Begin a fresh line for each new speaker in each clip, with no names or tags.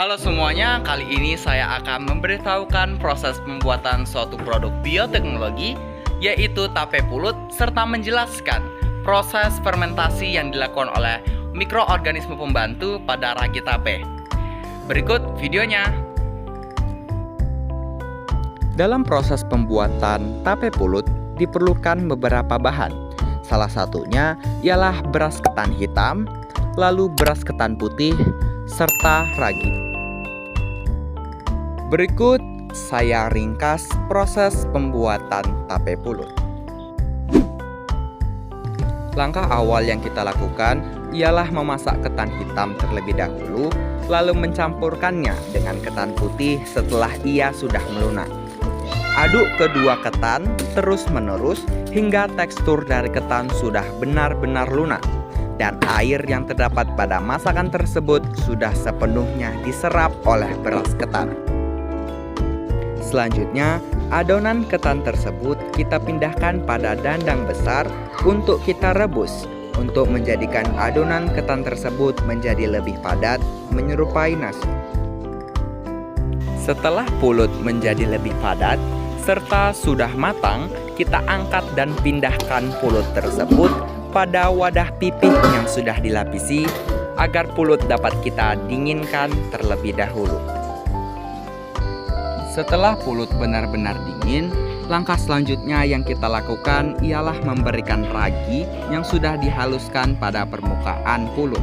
Halo semuanya, kali ini saya akan memberitahukan proses pembuatan suatu produk bioteknologi, yaitu tape pulut, serta menjelaskan proses fermentasi yang dilakukan oleh mikroorganisme pembantu pada ragi tape. Berikut videonya. Dalam proses pembuatan tape pulut diperlukan beberapa bahan. Salah satunya ialah beras ketan hitam, lalu beras ketan putih, serta ragi. Berikut saya ringkas proses pembuatan tape pulut. Langkah awal yang kita lakukan ialah memasak ketan hitam terlebih dahulu, lalu mencampurkannya dengan ketan putih setelah ia sudah melunak. Aduk kedua ketan terus-menerus hingga tekstur dari ketan sudah benar-benar lunak dan air yang terdapat pada masakan tersebut sudah sepenuhnya diserap oleh beras ketan. Selanjutnya, adonan ketan tersebut kita pindahkan pada dandang besar untuk kita rebus untuk menjadikan adonan ketan tersebut menjadi lebih padat menyerupai nasi. Setelah pulut menjadi lebih padat serta sudah matang, kita angkat dan pindahkan pulut tersebut pada wadah pipih yang sudah dilapisi agar pulut dapat kita dinginkan terlebih dahulu. Setelah pulut benar-benar dingin, langkah selanjutnya yang kita lakukan ialah memberikan ragi yang sudah dihaluskan pada permukaan pulut.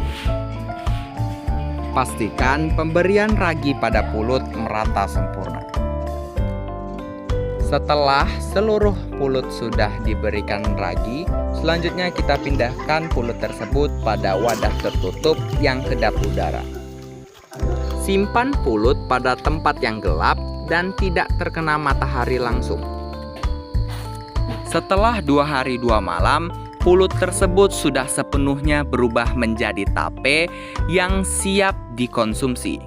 Pastikan pemberian ragi pada pulut merata sempurna. Setelah seluruh pulut sudah diberikan ragi, selanjutnya kita pindahkan pulut tersebut pada wadah tertutup yang kedap udara. Simpan pulut pada tempat yang gelap dan tidak terkena matahari langsung. Setelah 2 hari 2 malam, pulut tersebut sudah sepenuhnya berubah menjadi tape yang siap dikonsumsi.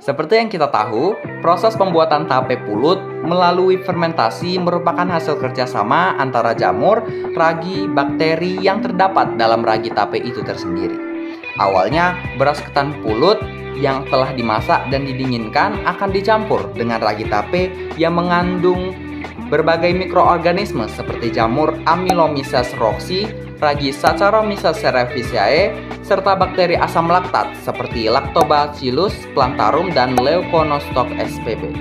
Seperti yang kita tahu, proses pembuatan tape pulut melalui fermentasi merupakan hasil kerjasama antara jamur, ragi, bakteri yang terdapat dalam ragi tape itu tersendiri. Awalnya, beras ketan pulut yang telah dimasak dan didinginkan akan dicampur dengan ragi tape yang mengandung berbagai mikroorganisme seperti jamur Amylomyces rhoxi, ragi Saccharomyces cerevisiae, serta bakteri asam laktat seperti Lactobacillus plantarum dan Leuconostoc spp.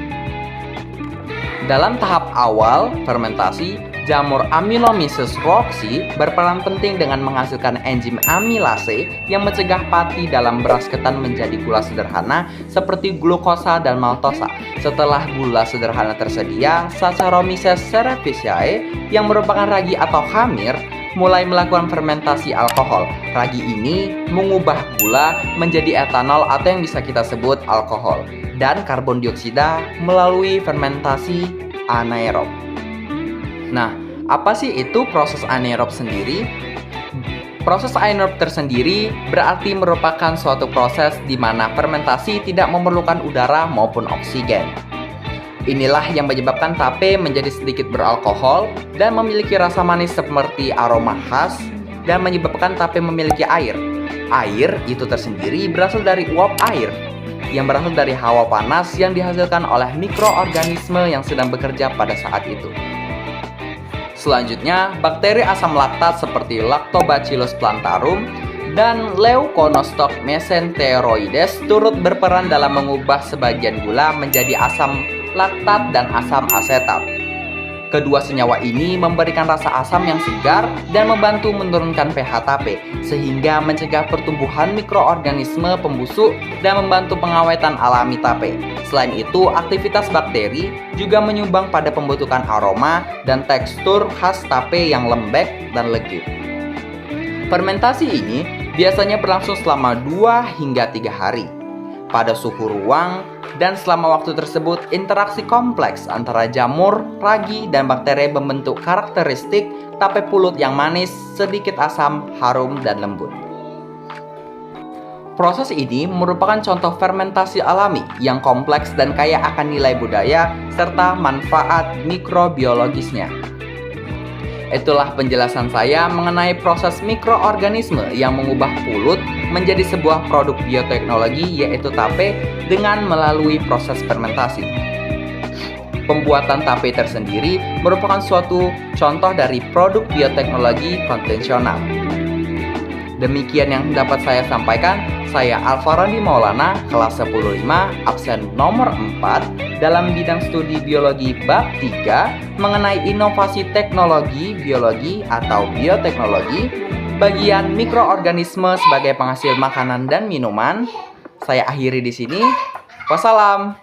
Dalam tahap awal fermentasi, jamur Amylomyces rhoxi berperan penting dengan menghasilkan enzim amilase yang mencegah pati dalam beras ketan menjadi gula sederhana seperti glukosa dan maltosa. Setelah gula sederhana tersedia, Saccharomyces cerevisiae yang merupakan ragi atau khamir mulai melakukan fermentasi alkohol. Ragi ini mengubah gula menjadi etanol atau yang bisa kita sebut alkohol dan karbon dioksida melalui fermentasi anaerob. Nah, apa sih itu proses anaerob sendiri? Proses anaerob tersendiri berarti merupakan suatu proses di mana fermentasi tidak memerlukan udara maupun oksigen. Inilah yang menyebabkan tape menjadi sedikit beralkohol dan memiliki rasa manis seperti aroma khas dan menyebabkan tape memiliki air. Air itu tersendiri berasal dari uap air yang berasal dari hawa panas yang dihasilkan oleh mikroorganisme yang sedang bekerja pada saat itu. Selanjutnya, bakteri asam laktat seperti Lactobacillus plantarum dan Leuconostoc mesenteroides turut berperan dalam mengubah sebagian gula menjadi asam laktat dan asam asetat. Kedua senyawa ini memberikan rasa asam yang segar dan membantu menurunkan pH tape, sehingga mencegah pertumbuhan mikroorganisme pembusuk dan membantu pengawetan alami tape. Selain itu, aktivitas bakteri juga menyumbang pada pembentukan aroma dan tekstur khas tape yang lembek dan legit. Fermentasi ini biasanya berlangsung selama 2 hingga 3 hari pada suhu ruang, dan selama waktu tersebut interaksi kompleks antara jamur, ragi, dan bakteri membentuk karakteristik tape pulut yang manis, sedikit asam, harum, dan lembut. Proses ini merupakan contoh fermentasi alami yang kompleks dan kaya akan nilai budaya serta manfaat mikrobiologisnya. Itulah penjelasan saya mengenai proses mikroorganisme yang mengubah pulut menjadi sebuah produk bioteknologi, yaitu tape dengan melalui proses fermentasi. Pembuatan tape tersendiri merupakan suatu contoh dari produk bioteknologi konvensional. Demikian yang dapat saya sampaikan. Saya Alfarandi Maulana, kelas 105, absen nomor 4 dalam bidang studi biologi bab 3 mengenai inovasi teknologi biologi atau bioteknologi, bagian mikroorganisme sebagai penghasil makanan dan minuman. Saya akhiri di sini. Wassalam.